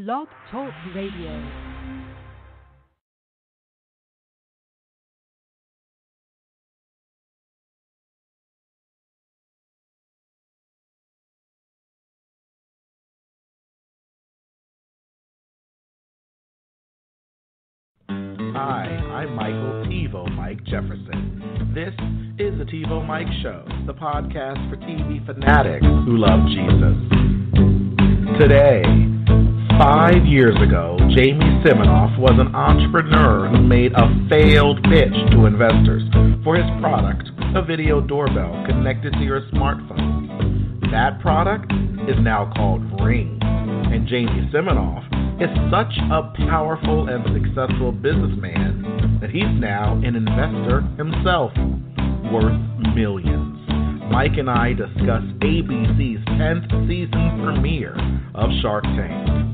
Blog Talk Radio. Hi, I'm Michael TIVOMIKE Jefferson. This is the TIVOMIKE Show, the podcast for TV fanatics who love Jesus. Today, 5 years ago, Jamie-Siminoff was an entrepreneur who made a failed pitch to investors for his product, a video doorbell connected to your smartphone. That product is now called Ring, and Jamie-Siminoff is such a powerful and successful businessman that he's now an investor himself, worth millions. Mike and I discuss ABC's 10th season premiere of Shark Tank.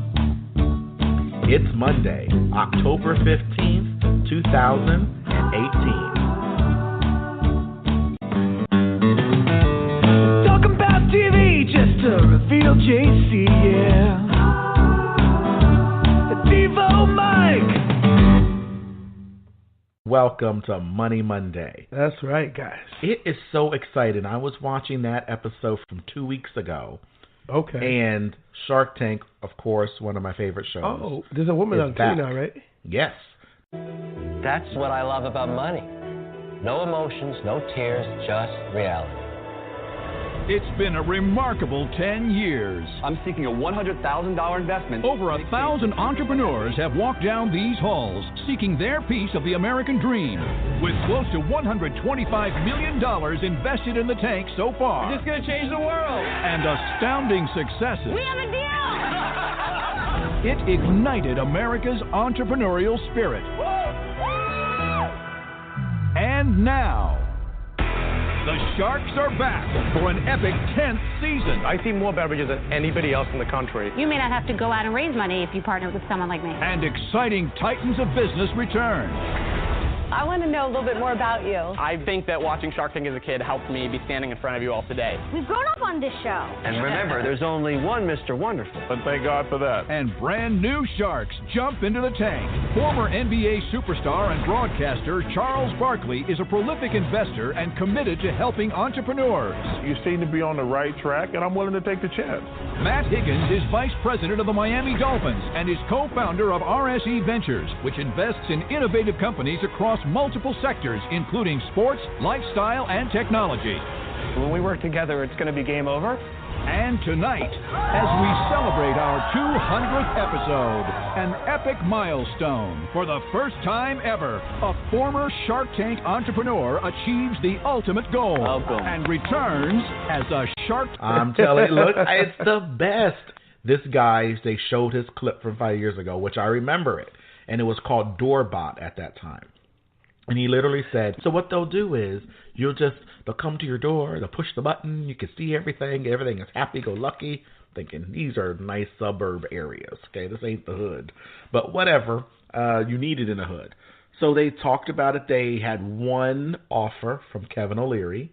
It's Monday, October 15th, 2018. Talk about TV just to reveal JC, yeah. TIVOMIKE. Welcome to Money Monday. That's right, guys. It is so exciting. I was watching that episode from 2 weeks ago. Okay. And Shark Tank, of course, one of my favorite shows. Oh, there's a woman on TV now, right? Yes. That's what I love about money. No emotions, no tears, just reality. It's been a remarkable 10 years. I'm seeking a $100,000 investment. Over 1,000 entrepreneurs have walked down these halls seeking their piece of the American dream. With close to $125 million invested in the tank so far. It's going to change the world. And astounding successes. We have a deal! It ignited America's entrepreneurial spirit. And now, the Sharks are back for an epic 10th season. I see more beverages than anybody else in the country. You may not have to go out and raise money if you partner with someone like me. And exciting titans of business return. I want to know a little bit more about you. I think that watching Shark Tank as a kid helped me be standing in front of you all today. We've grown up on this show. And remember, there's only one Mr. Wonderful. But thank God for that. And brand new Sharks jump into the tank. Former NBA superstar and broadcaster Charles Barkley is a prolific investor and committed to helping entrepreneurs. You seem to be on the right track, and I'm willing to take the chance. Matt Higgins is vice president of the Miami Dolphins and is co-founder of RSE Ventures, which invests in innovative companies across multiple sectors, including sports, lifestyle, and technology. When we work together, it's going to be game over. And tonight, as we celebrate our 200th episode, an epic milestone. For the first time ever, a former Shark Tank entrepreneur achieves the ultimate goal. Welcome. And returns as a Shark Tank. I'm telling you, look, it's the best. This guy, they showed his clip from 5 years ago, which I remember it. And it was called Doorbot at that time. And he literally said, so what they'll do is they'll come to your door, they'll push the button, you can see everything is happy-go-lucky. Thinking, these are nice suburb areas, okay? This ain't the hood. But whatever, you need it in the hood. So they talked about it. They had one offer from Kevin O'Leary,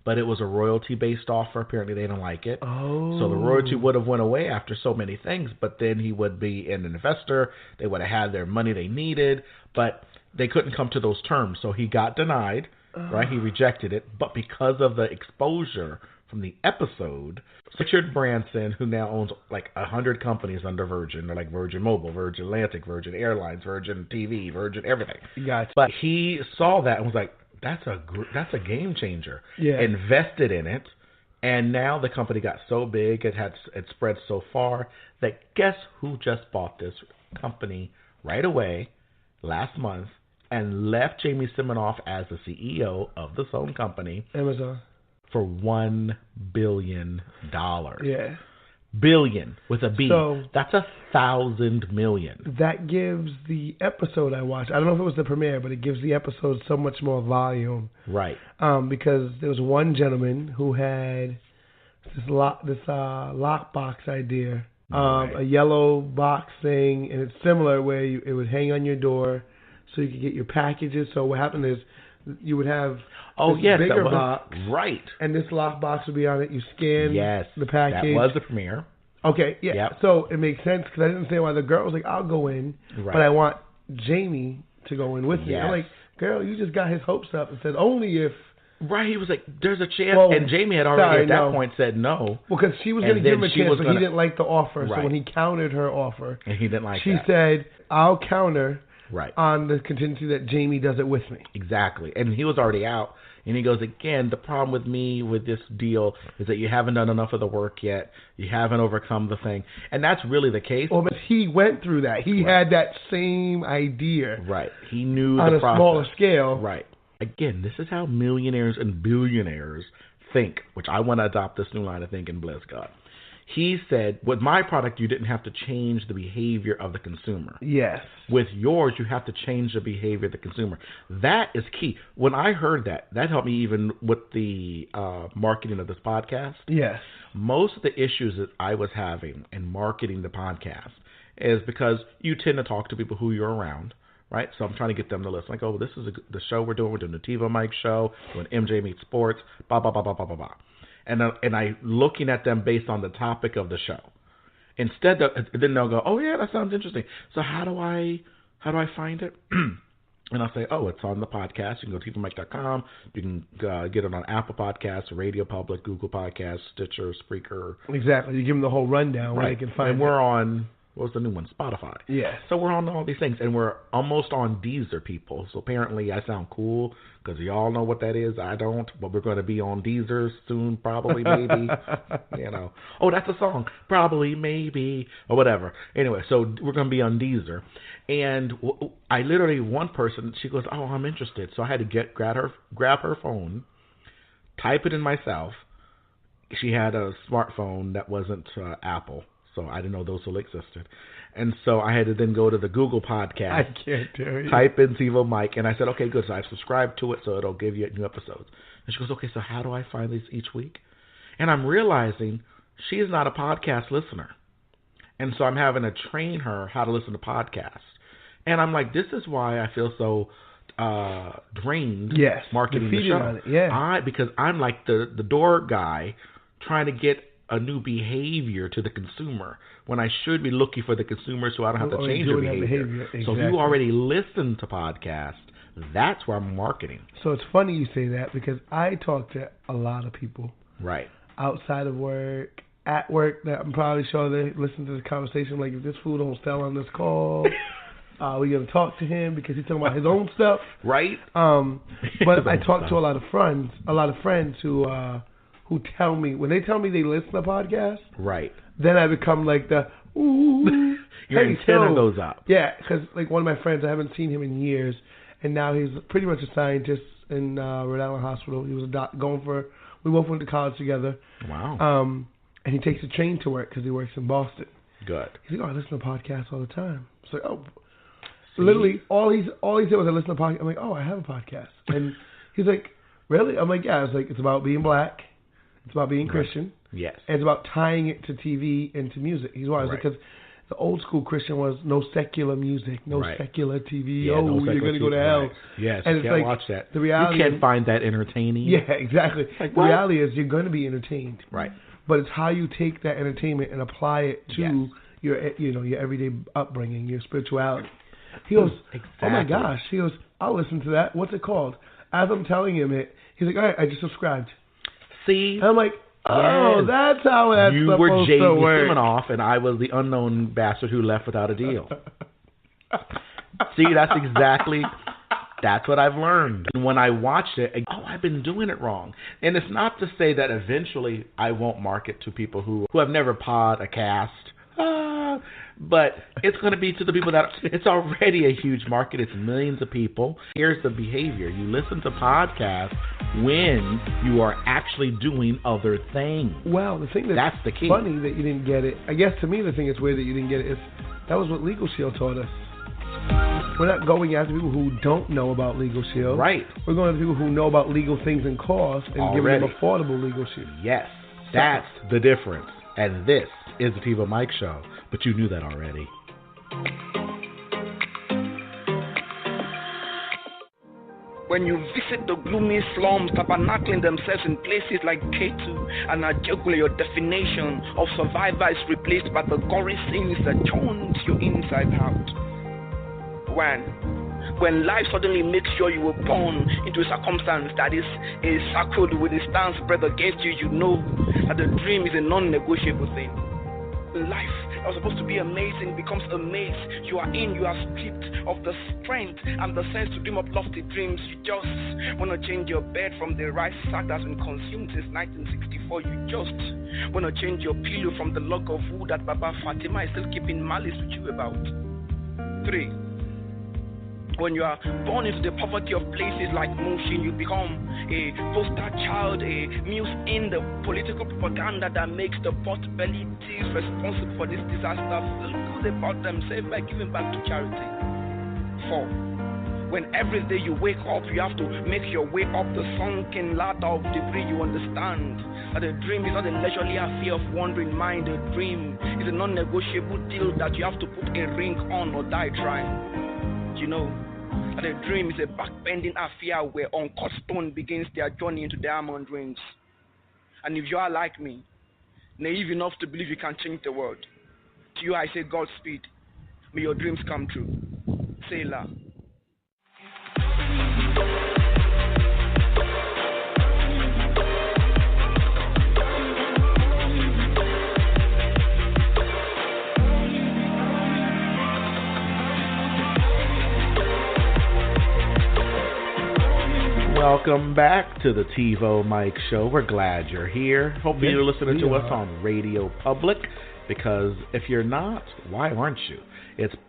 but it was a royalty-based offer. Apparently they didn't like it. Oh. So the royalty would have went away after so many things, but then he would be an investor. They would have had their money they needed, but they couldn't come to those terms. So he got denied, right? He rejected it. But because of the exposure from the episode, Richard Branson, who now owns like 100 companies under Virgin, they're like Virgin Mobile, Virgin Atlantic, Virgin Airlines, Virgin TV, Virgin everything. Gotcha. But he saw that and was like, that's a game changer. Yeah. Invested in it. And now the company got so big, it spread so far that guess who just bought this company right away last month and left Jamie-Siminoff as the CEO of the own company. Amazon. For $1 billion. Yeah. Billion with a B. So that's 1,000 million. That gives the episode I watched, I don't know if it was the premiere, but it gives the episode so much more volume. Right. Because there was one gentleman who had this lockbox idea, Right. a yellow box thing, and it's similar where it would hang on your door so you could get your packages. So what happened is you would have bigger box, right, and this lockbox would be on it. You scan the package. That was the premiere. Okay, yeah. Yep. So it makes sense because I didn't understand why the girl was like, I'll go in, Right. but I want Jamie to go in with me. Yes. I'm like, girl, you just got his hopes up and said only if. Right, he was like, there's a chance. Well, and Jamie had already at that point said no. Well, because she was going to give him a chance, but he didn't like the offer. Right. So when he countered her offer, and he didn't like she that. said, I'll counter right. on the contingency that Jamie does it with me. Exactly. And he was already out. And he goes, again, the problem with me with this deal is that you haven't done enough of the work yet. You haven't overcome the thing. And that's really the case. Well, but he went through that. He had that same idea. Right. He knew on the a process. smaller scale. Right. Again, this is how millionaires and billionaires think, which I want to adopt this new line of thinking, bless God. He said, with my product, you didn't have to change the behavior of the consumer. Yes. With yours, you have to change the behavior of the consumer. That is key. When I heard that helped me even with the marketing of this podcast. Yes. Most of the issues that I was having in marketing the podcast is because you tend to talk to people who you're around, right? So I'm trying to get them to listen. Like, oh, this is the show we're doing. We're doing the TIVOMIKE Show, doing MJ Meets Sports, blah, blah, blah, blah, blah, blah, blah. And I looking at them based on the topic of the show. Instead, then they'll go, oh yeah, that sounds interesting. So how do I find it? And I'll say, oh, it's on the podcast. You can go to TIVOMIKE.com. You can get it on Apple Podcasts, Radio Public, Google Podcasts, Stitcher, Spreaker. Exactly. You give them the whole rundown where they can find it. And we're on, what's the new one? Spotify. Yes. So we're on all these things, and we're almost on Deezer, people. So apparently I sound cool because y'all know what that is. I don't, but we're going to be on Deezer soon, probably, maybe. Oh, that's a song. Probably, maybe, or whatever. Anyway, so we're going to be on Deezer. And I literally, one person, she goes, oh, I'm interested. So I had to grab her phone, type it in myself. She had a smartphone that wasn't Apple. So I didn't know those still existed. And so I had to then go to the Google Podcast. I can't tell you. Type in TIVOMIKE. And I said, okay, good. So I've subscribed to it, so it'll give you new episodes. And she goes, okay, so how do I find these each week? And I'm realizing she is not a podcast listener. And so I'm having to train her how to listen to podcasts. And I'm like, this is why I feel so drained marketing the show. On it. Yeah. Because I'm like the door guy trying to get a new behavior to the consumer when I should be looking for the consumer so I don't have to change their behavior. Exactly. So if you already listen to podcasts, that's where I'm marketing. So it's funny you say that because I talk to a lot of people. Right. Outside of work, at work, that I'm probably sure they listen to the conversation. Like, if this fool don't sell on this call, we're going to talk to him because he's talking about his own stuff. Right. But I talk to a lot of friends who tell me, when they tell me they listen to podcasts, right, then I become like the, ooh. Your antenna goes up. Yeah, because like one of my friends, I haven't seen him in years, and now he's pretty much a scientist in Rhode Island Hospital. He was we both went to college together. Wow. And he takes a train to work because he works in Boston. Good. He's like, oh, I listen to podcasts all the time. It's like, oh. See? Literally, all he said was, I listen to podcasts. I'm like, oh, I have a podcast. And he's like, really? I'm like, yeah. It's like, it's about being black. It's about being Christian. Yes. And it's about tying it to TV and to music. He's wise because the old school Christian was no secular music, no secular TV. Yeah, no you're going to go to hell. Right. Yes, and it's can't like, watch that. The reality you can't find that entertaining. Yeah, exactly. Like, the reality is you're going to be entertained. Right. But it's how you take that entertainment and apply it to your everyday upbringing, your spirituality. He goes, oh my gosh. He goes, I'll listen to that. What's it called? As I'm telling him it, he's like, all right, I just subscribed. See? And I'm like, oh, that's how that's you supposed were jamie-siminoff, and I was the unknown bastard who left without a deal. See, that's what I've learned. And when I watched it, I've been doing it wrong. And it's not to say that eventually I won't market to people who have never podcast. But it's going to be to the people that it's already a huge market. It's millions of people. Here's the behavior. You listen to podcasts when you are actually doing other things. Well, the thing that's the key. Funny that you didn't get it. I guess to me the thing that's weird that you didn't get it is that was what Legal Shield taught us. We're not going after people who don't know about Legal Shield. Right. We're going after people who know about legal things and costs and giving them affordable Legal Shield. Yes. That's the difference. And this is the TIVOMIKE Show. But you knew that already. When you visit the gloomy slums, tabernacling themselves in places like K2 and Ajagula, your definition of survivor is replaced by the gory scenes that turns your inside out. When life suddenly makes sure you were born into a circumstance that is circled with a stance spread against you, you know that the dream is a non-negotiable thing. Life that was supposed to be amazing becomes a maze. You are stripped of the strength and the sense to dream up lofty dreams. You just want to change your bed from the rice sack that's been consumed since 1964. You just want to change your pillow from the log of wood that Baba Fatima is still keeping malice with you about. 3. When you are born into the poverty of places like Mushin, you become a poster child, a muse in the political propaganda that makes the pot-bellied thieves responsible for this disaster feel good about themselves by giving back to charity. 4. When every day you wake up, you have to make your way up the sunken ladder of debris, you understand that a dream is not a leisurely affair of wandering mind. A dream is a non-negotiable deal that you have to put a ring on or die trying. You know that a dream is a backbending affair where uncut stone begins their journey into diamond rings. And if you are like me, naive enough to believe you can change the world, to you I say Godspeed. May your dreams come true. Sailor. Welcome back to the TIVOMIKE Show. We're glad you're here. Hopefully you're listening to us on Radio Public, because if you're not, why aren't you?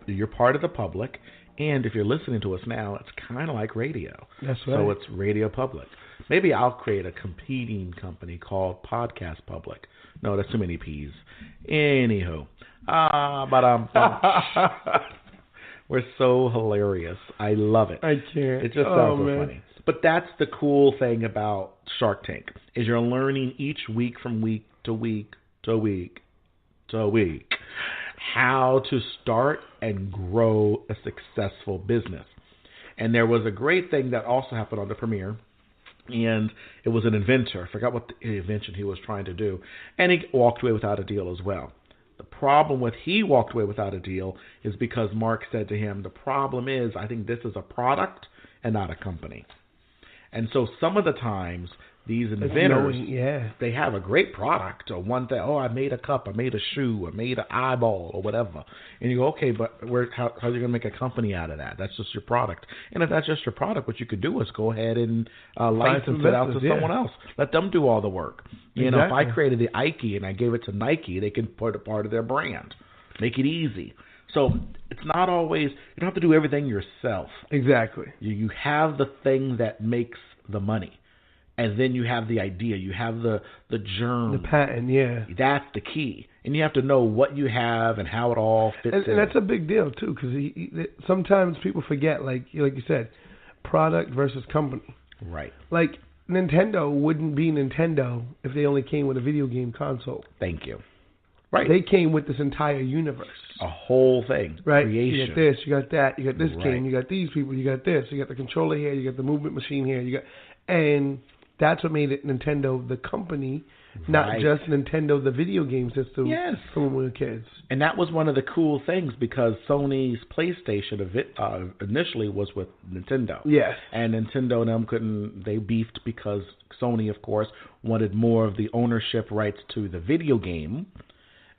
You're part of the public, and if you're listening to us now, it's kind of like radio. That's right. So it's Radio Public. Maybe I'll create a competing company called Podcast Public. No, that's too many P's. Anywho. We're so hilarious. I love it. I can't. It just sounds so funny. But that's the cool thing about Shark Tank, is you're learning each week from week to week to week to week how to start and grow a successful business. And there was a great thing that also happened on the premiere, and it was an inventor. I forgot what the invention he was trying to do, and he walked away without a deal as well. The problem with he walked away without a deal is because Mark said to him, the problem is I think this is a product and not a company. And so some of the times, these inventors, they have a great product or one thing. Oh, I made a cup, I made a shoe, I made an eyeball or whatever. And you go, okay, but how are you going to make a company out of that? That's just your product. And if that's just your product, what you could do is go ahead and license it out to someone else. Let them do all the work. You know, if I created the Ike and I gave it to Nike, they can put it part of their brand. Make it easy. So it's not always, you don't have to do everything yourself. Exactly. You have the thing that makes the money. And then you have the idea. You have the germ. The patent, yeah. That's the key. And you have to know what you have and how it all fits in. And that's a big deal, too, because sometimes people forget, like you said, product versus company. Right. Like, Nintendo wouldn't be Nintendo if they only came with a video game console. Thank you. Right. They came with this entire universe. A whole thing. Right. Creation. You got this, you got that, you got this game, you got these people, you got this, you got the controller here, you got the movement machine here, and that's what made it Nintendo the company, not just Nintendo the video game system from when we were kids. And that was one of the cool things, because Sony's PlayStation initially was with Nintendo. Yes. And Nintendo and them they beefed because Sony, of course, wanted more of the ownership rights to the video game.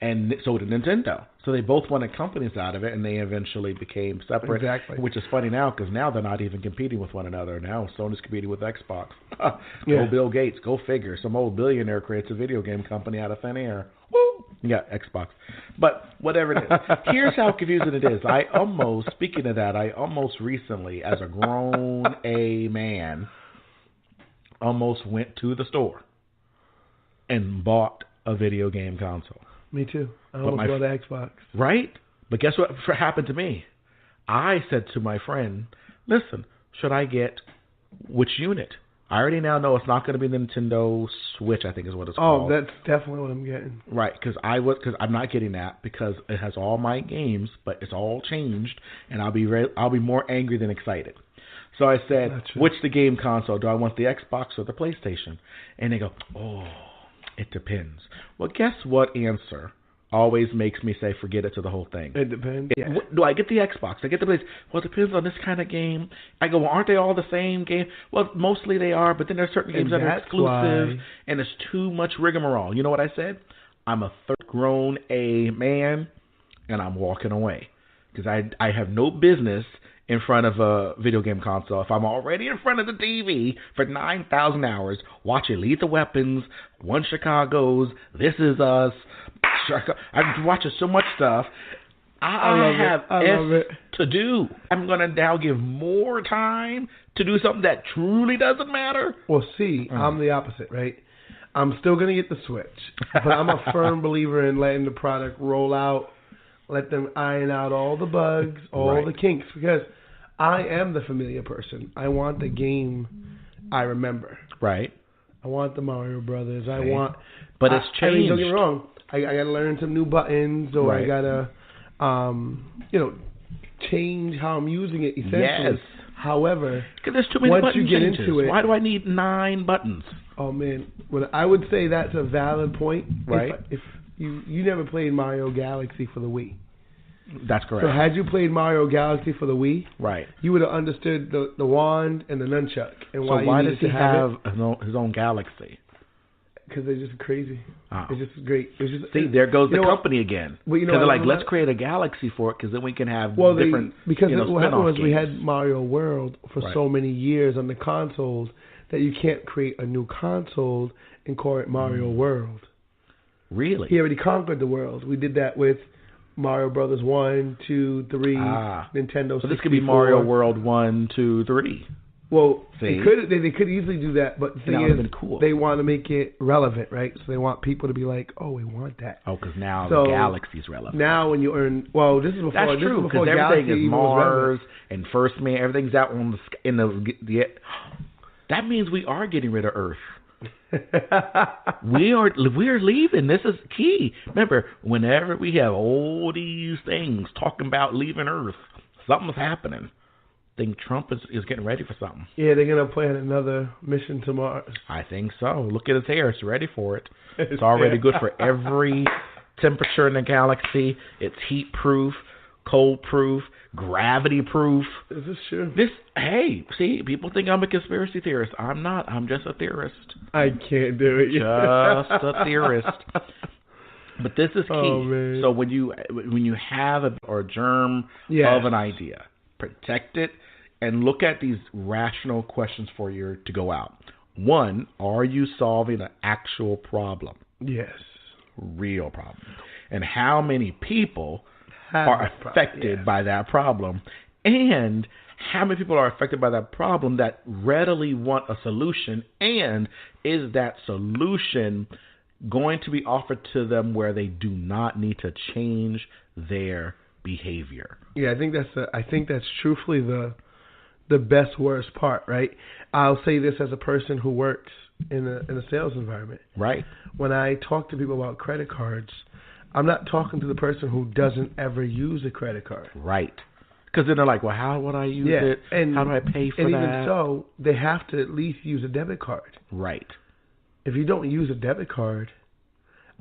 And so did Nintendo. So they both wanted companies out of it, and they eventually became separate. Exactly. Which is funny now, because now they're not even competing with one another. Now Sony's competing with Xbox. Go Bill Gates. Go figure. Some old billionaire creates a video game company out of thin air. Woo! Yeah, Xbox. But whatever it is. Here's how confusing it is. Speaking of that, I almost recently, as a grown man, almost went to the store and bought a video game console. Me too. I almost bought an Xbox. Right? But guess what happened to me? I said to my friend, listen, should I get which unit? I already now know it's not going to be the Nintendo Switch, I think is what it's called. Oh, that's definitely what I'm getting. Right, because I'm not getting that because it has all my games, but it's all changed, and I'll be more angry than excited. So I said, which the game console? Do I want the Xbox or the PlayStation? And they go, oh, it depends. Well, guess what answer always makes me say forget it to the whole thing? It depends. Do I get the Xbox? I get the PlayStation? Well, it depends on this kind of game. I go, well, aren't they all the same game? Well, mostly they are, but then there are certain games that are exclusive, and it's too much rigmarole. You know what I said? I'm a third-grown A man, and I'm walking away because I have no business in front of a video game console. If I'm already in front of the TV for 9,000 hours watching Lethal Weapons, One Chicago's, This Is Us, I'm watching so much stuff. I have to do. I'm going to now give more time to do something that truly doesn't matter. Well, see, I'm the opposite, right? I'm still going to get the Switch, but I'm a firm believer in letting the product roll out, let them iron out all the bugs, all the kinks, because I am the familiar person. I want the game I remember. Right. I want the Mario Brothers. But it's changed. I mean, don't get me wrong. I got to learn some new buttons, or I got to, change how I'm using it, essentially. Yes. However, because there's too many once button you get changes. into it, why do I need 9 buttons? Oh, man. Well, I would say that's a valid point. Right. If you never played Mario Galaxy for the Wii. That's correct. So had you played Mario Galaxy for the Wii, right, you would have understood the wand and the nunchuck and why. So why you does he have his own Galaxy? Because they're just crazy. Oh. It's just great. It's just, see, there goes the company again. Because they're like, let's create a Galaxy for it, because then we can have different. Because what happened was games. we had Mario World for so many years on the consoles that you can't create a new console and call it Mario World. Really? He already conquered the world. We did that with Mario Brothers 1, 2, 3, Nintendo 64. So this could be Mario World 1, 2, 3. Well, they could easily do that, but the thing is, cool. They want to make it relevant, right? So they want people to be like, "Oh, we want that." Oh, because now the Galaxy's relevant. Now, when you earn, this is before. That's true, because everything is Mars and First Man. Everything's out on the. That means we are getting rid of Earth. We're leaving. This is key. Remember, whenever we have all these things talking about leaving Earth, something's happening. I think Trump is getting ready for something. Yeah, they're going to plan another mission to Mars. I think so. Look at his hair. It's ready for it. It's already good for every temperature in the galaxy. It's heat-proof, cold-proof, gravity-proof. Is this true? Hey, see, people think I'm a conspiracy theorist. I'm not. I'm just a theorist. I can't do it. Just a theorist. But this is key. Oh, man. So when you have a germ of an idea, protect it and look at these rational questions for you to go out. 1, are you solving an actual problem? Yes. Real problem. And how many people are affected by that problem? And how many people are affected by that problem that readily want a solution? And is that solution going to be offered to them where they do not need to change their behavior? Yeah, I think that's truthfully the best worst part, right? I'll say this as a person who works in a sales environment. Right. When I talk to people about credit cards, I'm not talking to the person who doesn't ever use a credit card. Right. Because then they're like, well, how would I use it? And how do I pay for that? And even so, they have to at least use a debit card. Right. If you don't use a debit card,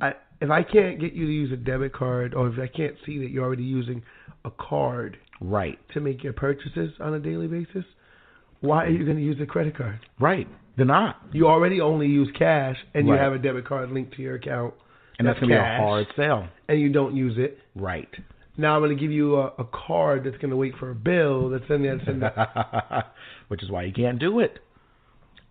if I can't get you to use a debit card, or if I can't see that you're already using a card to make your purchases on a daily basis, why are you going to use a credit card? Right. They're not. You already only use cash, and you have a debit card linked to your account. And that's going to be a hard sell. And you don't use it. Right. Now I'm going to give you a card that's going to wait for a bill that's in there. Which is why you can't do it.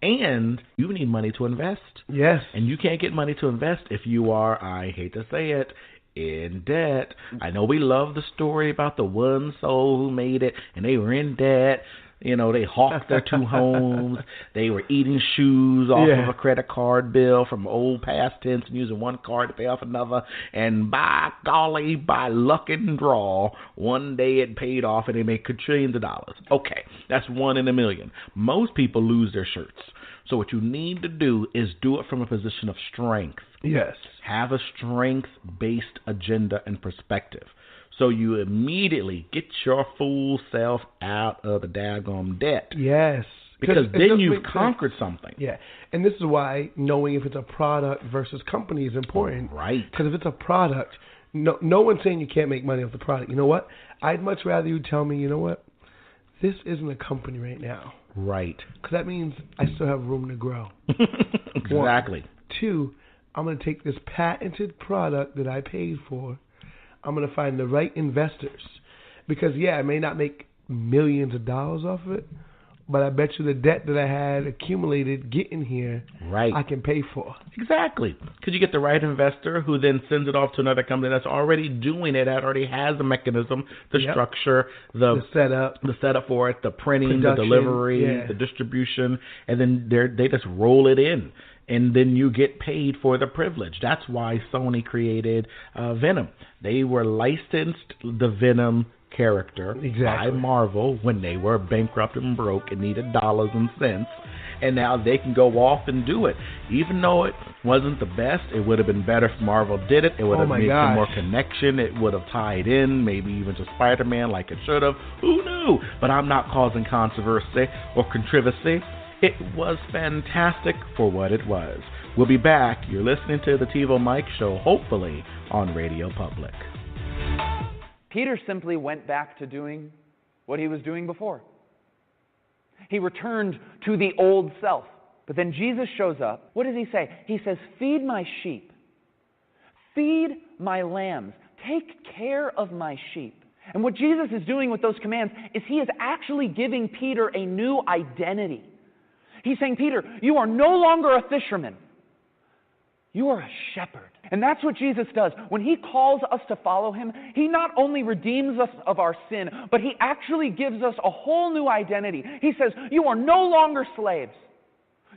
And you need money to invest. Yes. And you can't get money to invest if you are, I hate to say it, in debt. I know we love the story about the one soul who made it, and they were in debt. You know, they hawked their 2 homes. They were eating shoes off of a credit card bill from old past tense and using one card to pay off another. And by golly, by luck and draw, one day it paid off and they made trillions of dollars. Okay, that's 1 in a million. Most people lose their shirts. So what you need to do is do it from a position of strength. Yes. Have a strength-based agenda and perspective. So you immediately get your fool self out of the daggone debt. Yes. Because then you've conquered something. Yeah. And this is why knowing if it's a product versus company is important. Right. Because if it's a product, no one's saying you can't make money off the product. You know what? I'd much rather you tell me, you know what? This isn't a company right now. Right. Because that means I still have room to grow. Exactly. 2, I'm going to take this patented product that I paid for. I'm going to find the right investors. Because, yeah, I may not make millions of dollars off of it, but I bet you the debt that I had accumulated getting here, right, I can pay for. Exactly. Because you get the right investor who then sends it off to another company that's already doing it, that already has the mechanism, the structure, the setup for it, the printing, the delivery, the distribution, and then they just roll it in. And then you get paid for the privilege. That's why Sony created Venom. They were licensed the Venom character by Marvel when they were bankrupt and broke and needed dollars and cents. And now they can go off and do it. Even though it wasn't the best, it would have been better if Marvel did it. It would have made some more connection. It would have tied in, maybe even to Spider-Man like it should have. Who knew? But I'm not causing controversy or controversy. It was fantastic for what it was. We'll be back. You're listening to the TIVOMIKE Show, hopefully on Radio Public. Peter simply went back to doing what he was doing before. He returned to the old self. But then Jesus shows up. What does he say? He says, feed my sheep. Feed my lambs. Take care of my sheep. And what Jesus is doing with those commands is he is actually giving Peter a new identity. He's saying, Peter, you are no longer a fisherman. You are a shepherd. And that's what Jesus does. When he calls us to follow him, he not only redeems us of our sin, but he actually gives us a whole new identity. He says, you are no longer slaves.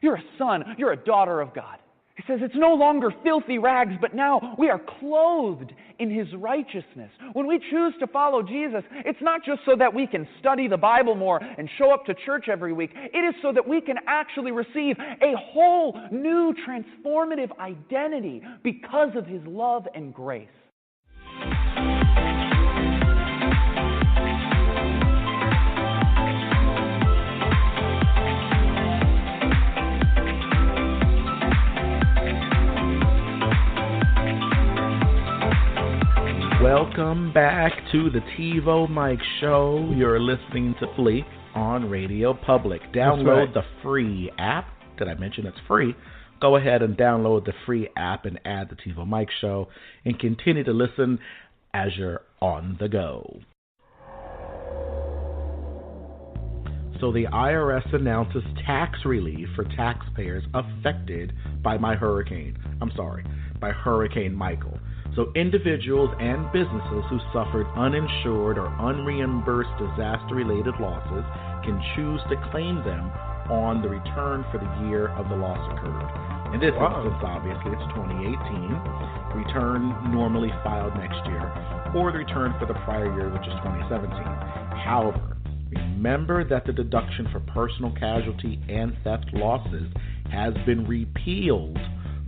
You're a son. You're a daughter of God. He says it's no longer filthy rags, but now we are clothed in his righteousness. When we choose to follow Jesus, it's not just so that we can study the Bible more and show up to church every week. It is so that we can actually receive a whole new transformative identity because of his love and grace. Welcome back to the TIVOMIKE Show. You're listening to Flea on Radio Public. Download the free app. Did I mention it's free? Go ahead and download the free app and add the TIVOMIKE Show and continue to listen as you're on the go. So the IRS announces tax relief for taxpayers affected by Hurricane Michael. So individuals and businesses who suffered uninsured or unreimbursed disaster-related losses can choose to claim them on the return for the year of the loss occurred. In this instance, obviously, it's 2018. Return normally filed next year, or the return for the prior year, which is 2017. However, remember that the deduction for personal casualty and theft losses has been repealed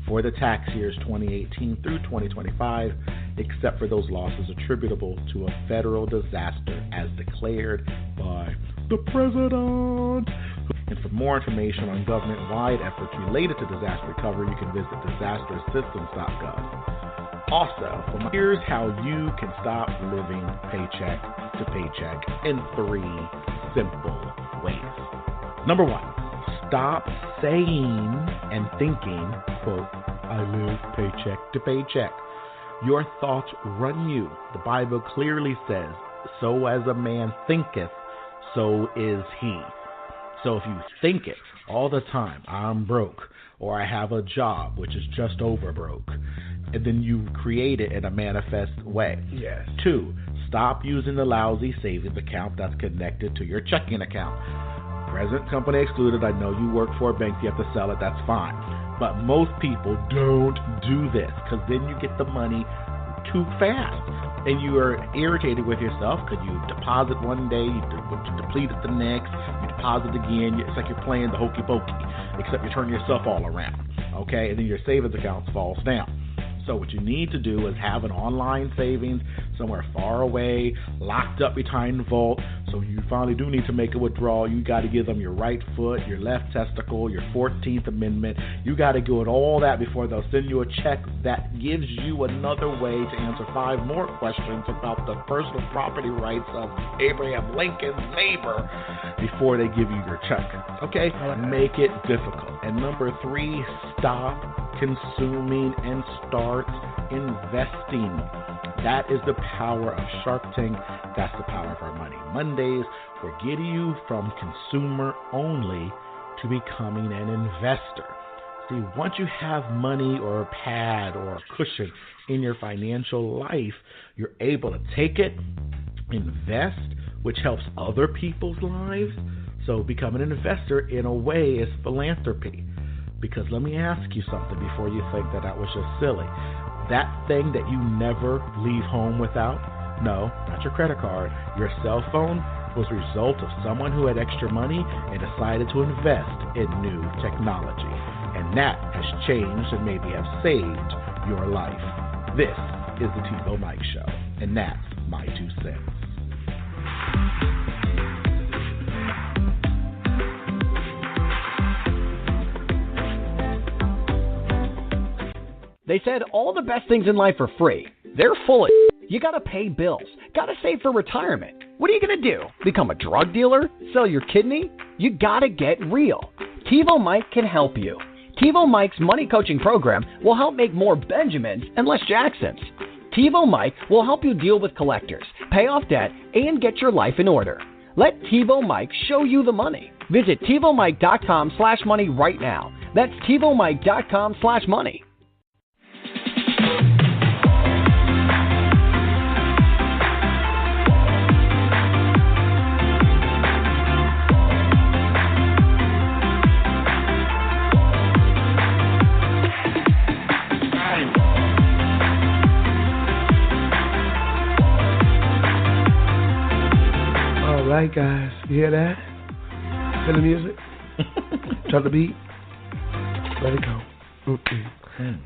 for the tax years 2018 through 2025, except for those losses attributable to a federal disaster as declared by the President. And for more information on government-wide efforts related to disaster recovery, you can visit disasterassistance.gov. Also, here's how you can stop living paycheck to paycheck in 3 simple ways. Number 1. Stop saying and thinking, quote, I live paycheck to paycheck. Your thoughts run you. The Bible clearly says, so as a man thinketh, so is he. So if you think it all the time, I'm broke, or I have a job which is just over broke, and then you create it in a manifest way. Yes. 2, stop using the lousy savings account that's connected to your checking account. Present company excluded. I know you work for a bank, you have to sell it, that's fine. But most people don't do this because then you get the money too fast. And you are irritated with yourself because you deposit one day, you deplete it the next, you deposit again. It's like you're playing the hokey pokey, except you turn yourself all around. Okay? And then your savings account falls down. So what you need to do is have an online savings somewhere far away, locked up behind the vault. So you finally do need to make a withdrawal. You got to give them your right foot, your left testicle, your 14th Amendment. You got to go at all that before they'll send you a check that gives you another way to answer 5 more questions about the personal property rights of Abraham Lincoln's neighbor before they give you your check. Okay? Make it difficult. And number 3, stop consuming and start investing. That is the power of Shark Tank. That's the power of our Money Mondays. We're getting you from consumer only to becoming an investor. See, once you have money or a pad or a cushion in your financial life, you're able to take it, invest, which helps other people's lives. So becoming an investor in a way is philanthropy. Because let me ask you something before you think that was just silly. That thing that you never leave home without, no, not your credit card, your cell phone, was a result of someone who had extra money and decided to invest in new technology. And that has changed and maybe have saved your life. This is the TIVOMIKE Show, and that's my 2 cents. They said all the best things in life are free. They're full of You gotta pay bills. Gotta save for retirement. What are you gonna do? Become a drug dealer? Sell your kidney? You gotta get real. TIVOMIKE can help you. TIVOMIKE's money coaching program will help make more Benjamins and less Jacksons. TIVOMIKE will help you deal with collectors, pay off debt, and get your life in order. Let TIVOMIKE show you the money. Visit TIVOMIKE.com/money right now. That's TIVOMIKE.com/money. All right, guys, you hear that? Feel the music? Drop the beat? Let it go.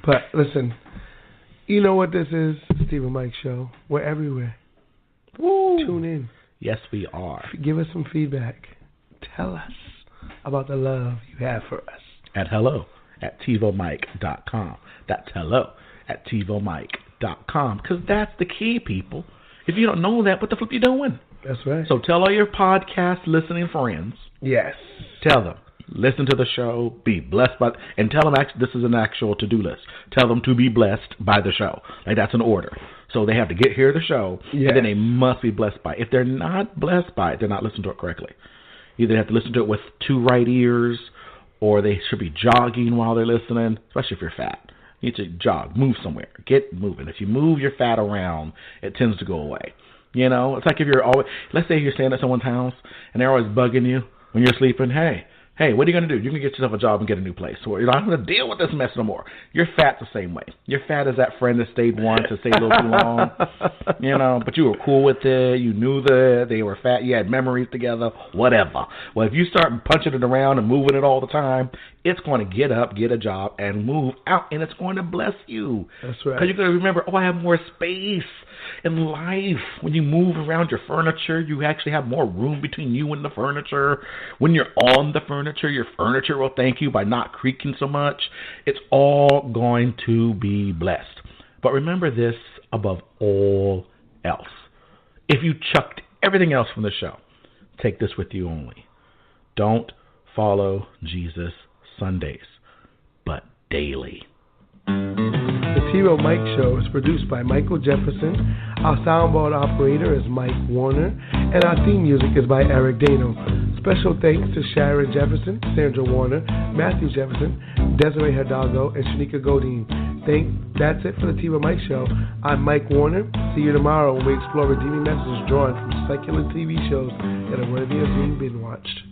But listen, you know what this is? TIVOMIKE Show. We're everywhere. Woo. Tune in. Yes, we are. Give us some feedback. Tell us about the love you have for us. At hello@TIVOMIKE.com. That's hello@TIVOMIKE.com. Because that's the key, people. If you don't know that, what the flip you doing? That's right. So tell all your podcast listening friends. Yes. Tell them. Listen to the show. Be blessed by, and tell them this is an actual to-do list. Tell them to be blessed by the show. Like that's an order. So they have to hear the show, and then they must be blessed by it. If they're not blessed by it, they're not listening to it correctly. Either they have to listen to it with 2 right ears, or they should be jogging while they're listening, especially if you're fat. You need to jog, move somewhere, get moving. If you move your fat around, it tends to go away. You know, it's like if you're always, let's say you're staying at someone's house, and they're always bugging you when you're sleeping. Hey, what are you going to do? You're going to get yourself a job and get a new place. So you're not going to deal with this mess no more. Your fat's the same way. Your fat is that friend that stayed once and stayed a little too long, you know, but you were cool with it. You knew that they were fat. You had memories together, whatever. Well, if you start punching it around and moving it all the time, it's going to get up, get a job, and move out, and it's going to bless you. That's right. Because you're going to remember, I have more space in life. When you move around your furniture, you actually have more room between you and the furniture. When you're on the furniture, your furniture will thank you by not creaking so much. It's all going to be blessed. But remember this above all else. If you chucked everything else from the show, take this with you only. Don't follow Jesus Sundays, but daily. The TIVOMIKE Show is produced by Michael Jefferson. Our soundboard operator is Mike Warner, and our theme music is by Eric Dano. Special thanks to Sharon Jefferson, Sandra Warner, Matthew Jefferson, Desiree Hidalgo, and Shanika Godine. That's it for the TIVOMIKE Show. I'm Mike Warner. See you tomorrow when we explore redeeming messages drawn from secular TV shows that are worthy of being binge-watched.